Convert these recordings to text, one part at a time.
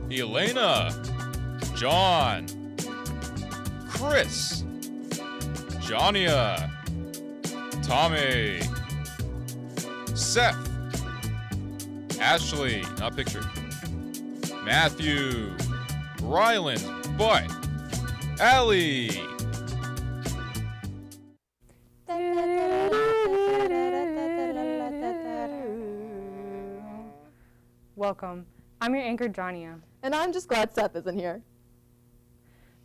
Elena, John, Chris, Jonia, Tommy, Seth, Ashley, not pictured, Matthew, Ryland, Butt, Allie. Welcome. I'm your anchor, Jonia. And I'm just glad Seth isn't here.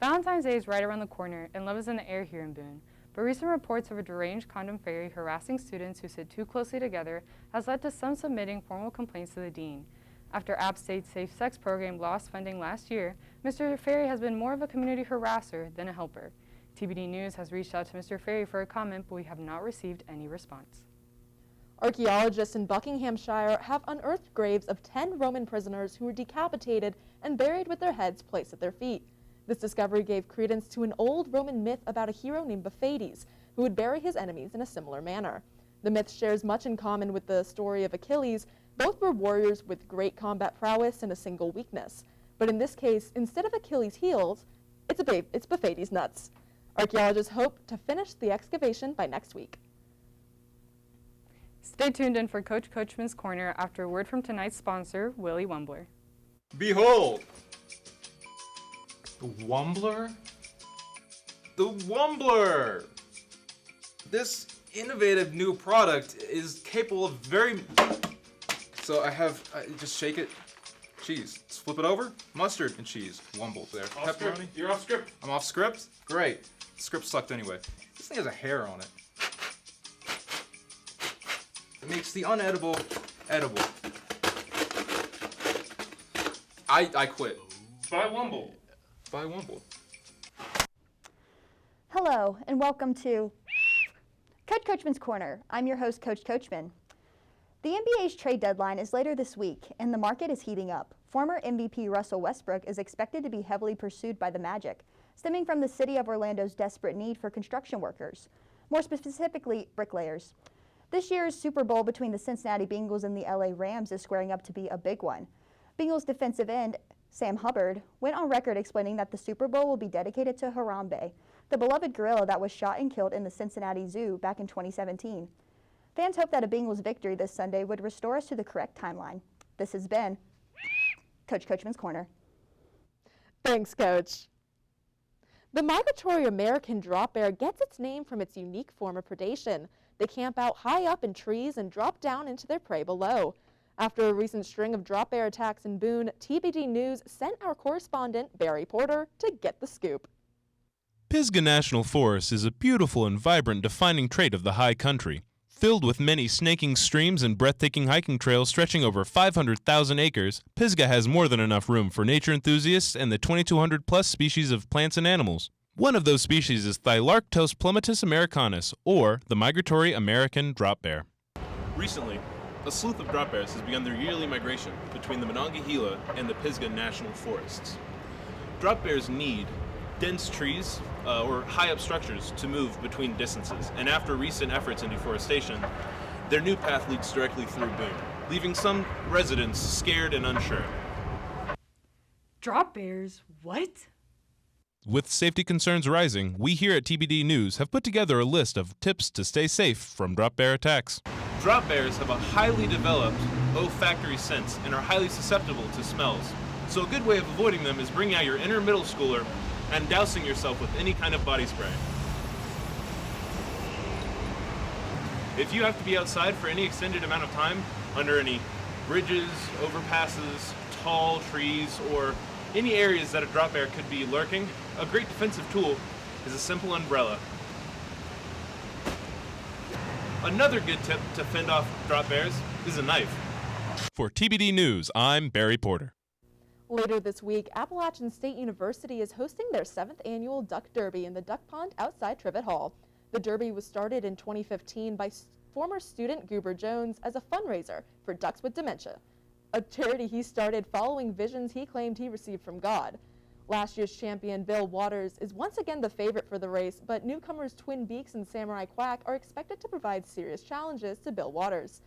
Valentine's Day is right around the corner, and love is in the air here in Boone. But recent reports of a deranged condom fairy harassing students who sit too closely together has led to some submitting formal complaints to the dean. After App State's safe sex program lost funding last year, Mr. Fairy has been more of a community harasser than a helper. TBD News has reached out to Mr. Fairy for a comment, but we have not received any response. Archaeologists in Buckinghamshire have unearthed graves of 10 Roman prisoners who were decapitated and buried with their heads placed at their feet. This discovery gave credence to an old Roman myth about a hero named Baphates, who would bury his enemies in a similar manner. The myth shares much in common with the story of Achilles. Both were warriors with great combat prowess and a single weakness. But in this case, instead of Achilles' heels, it's Baphates' nuts. Archaeologists hope to finish the excavation by next week. Stay tuned in for Coach Coachman's Corner after a word from tonight's sponsor, Willie Wumbler. Behold! The Wumbler? The Wumbler! This innovative new product is capable of So I just shake it. Cheese. Just flip it over. Mustard and cheese. Wumble there. Off script. You're off script. I'm off script? Great. Script sucked anyway. This thing has a hair on it. It makes the unedible edible. I quit. By Wumble. By Wumble. Hello, and welcome to Coach Coachman's Corner. I'm your host, Coach Coachman. The NBA's trade deadline is later this week, and the market is heating up. Former MVP Russell Westbrook is expected to be heavily pursued by the Magic, stemming from the city of Orlando's desperate need for construction workers, more specifically bricklayers. This year's Super Bowl between the Cincinnati Bengals and the LA Rams is squaring up to be a big one. Bengals defensive end Sam Hubbard went on record explaining that the Super Bowl will be dedicated to Harambe, the beloved gorilla that was shot and killed in the Cincinnati Zoo back in 2017. Fans hope that a Bengals victory this Sunday would restore us to the correct timeline. This has been Coach Coachman's Corner. Thanks, Coach. The migratory American drop bear gets its name from its unique form of predation. They camp out high up in trees and drop down into their prey below. After a recent string of drop bear attacks in Boone, TBD News sent our correspondent, Barry Porter, to get the scoop. Pisgah National Forest is a beautiful and vibrant defining trait of the high country. Filled with many snaking streams and breathtaking hiking trails stretching over 500,000 acres, Pisgah has more than enough room for nature enthusiasts and the 2,200 plus species of plants and animals. One of those species is Thylarctos plummetus americanus, or the migratory American drop bear. Recently, a sleuth of drop bears has begun their yearly migration between the Monongahela and the Pisgah National Forests. Drop bears need dense trees or high-up structures to move between distances, and after recent efforts in deforestation, their new path leads directly through Boone, leaving some residents scared and unsure. Drop bears? What? With safety concerns rising, we here at TBD News have put together a list of tips to stay safe from drop bear attacks. Drop bears have a highly developed olfactory sense and are highly susceptible to smells. So a good way of avoiding them is bringing out your inner middle schooler and dousing yourself with any kind of body spray. If you have to be outside for any extended amount of time, under any bridges, overpasses, tall trees, or any areas that a drop bear could be lurking, a great defensive tool is a simple umbrella. Another good tip to fend off drop bears is a knife. For TBD News, I'm Barry Porter. Later this week, Appalachian State University is hosting their 7th annual Duck Derby in the Duck Pond outside Trivet Hall. The Derby was started in 2015 by former student Goober Jones as a fundraiser for ducks with dementia, a charity he started following visions he claimed he received from God. Last year's champion, Bill Waters, is once again the favorite for the race, but newcomers Twin Beaks and Samurai Quack are expected to provide serious challenges to Bill Waters.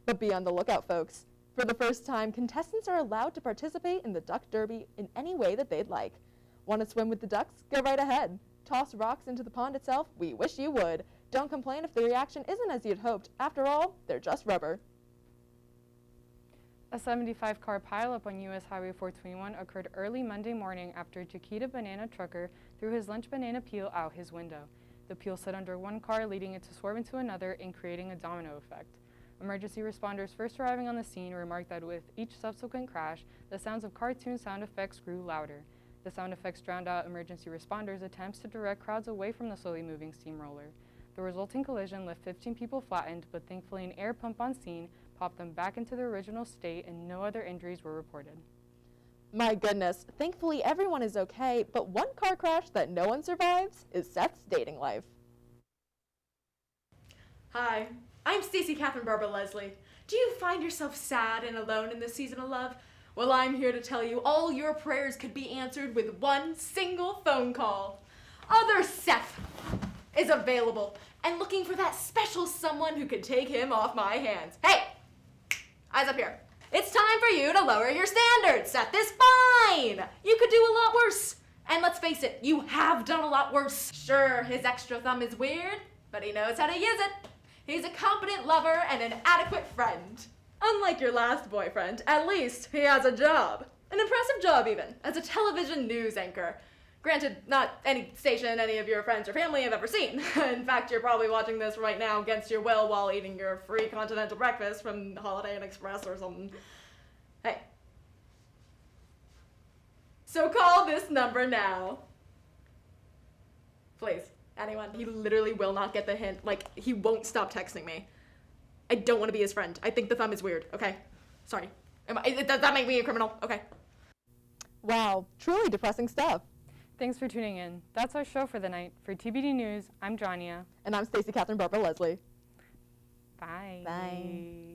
But be on the lookout, folks, For the first time, contestants are allowed to participate in the Duck Derby in any way that they'd like. Want to swim with the ducks? Go right ahead. Toss rocks into the pond itself? We wish you would. Don't complain if the reaction isn't as you'd hoped. After all, they're just rubber. A 75-car pileup on U.S. Highway 421 occurred early Monday morning after a Chiquita banana trucker threw his lunch banana peel out his window. The peel slid under one car, leading it to swerve into another and creating a domino effect. Emergency responders first arriving on the scene remarked that with each subsequent crash, the sounds of cartoon sound effects grew louder. The sound effects drowned out emergency responders' attempts to direct crowds away from the slowly moving steamroller. The resulting collision left 15 people flattened, but thankfully an air pump on scene popped them back into their original state and no other injuries were reported. My goodness, thankfully everyone is okay, but one car crash that no one survives is Seth's dating life. Hi, I'm Stacey Catherine Barbara Leslie. Do you find yourself sad and alone in this season of love? Well, I'm here to tell you all your prayers could be answered with one single phone call. Other Seth is available and looking for that special someone who could take him off my hands. Hey, eyes up here. It's time for you to lower your standards. Seth is fine. You could do a lot worse. And let's face it, you have done a lot worse. Sure, his extra thumb is weird, but he knows how to use it. He's a competent lover and an adequate friend. Unlike your last boyfriend, at least he has a job. An impressive job, even, as a television news anchor. Granted, not any station any of your friends or family have ever seen. In fact, you're probably watching this right now against your will while eating your free continental breakfast from Holiday Inn Express or something. Hey. So call this number now. Please, anyone. He literally will not get the hint. Like, he won't stop texting me. I don't want to be his friend. I think the thumb is weird, okay? Sorry. Does that make me a criminal? Okay. Wow, truly depressing stuff. Thanks for tuning in. That's our show for the night. For TBD News, I'm Jania. And I'm Stacey Catherine Barbara Leslie. Bye. Bye.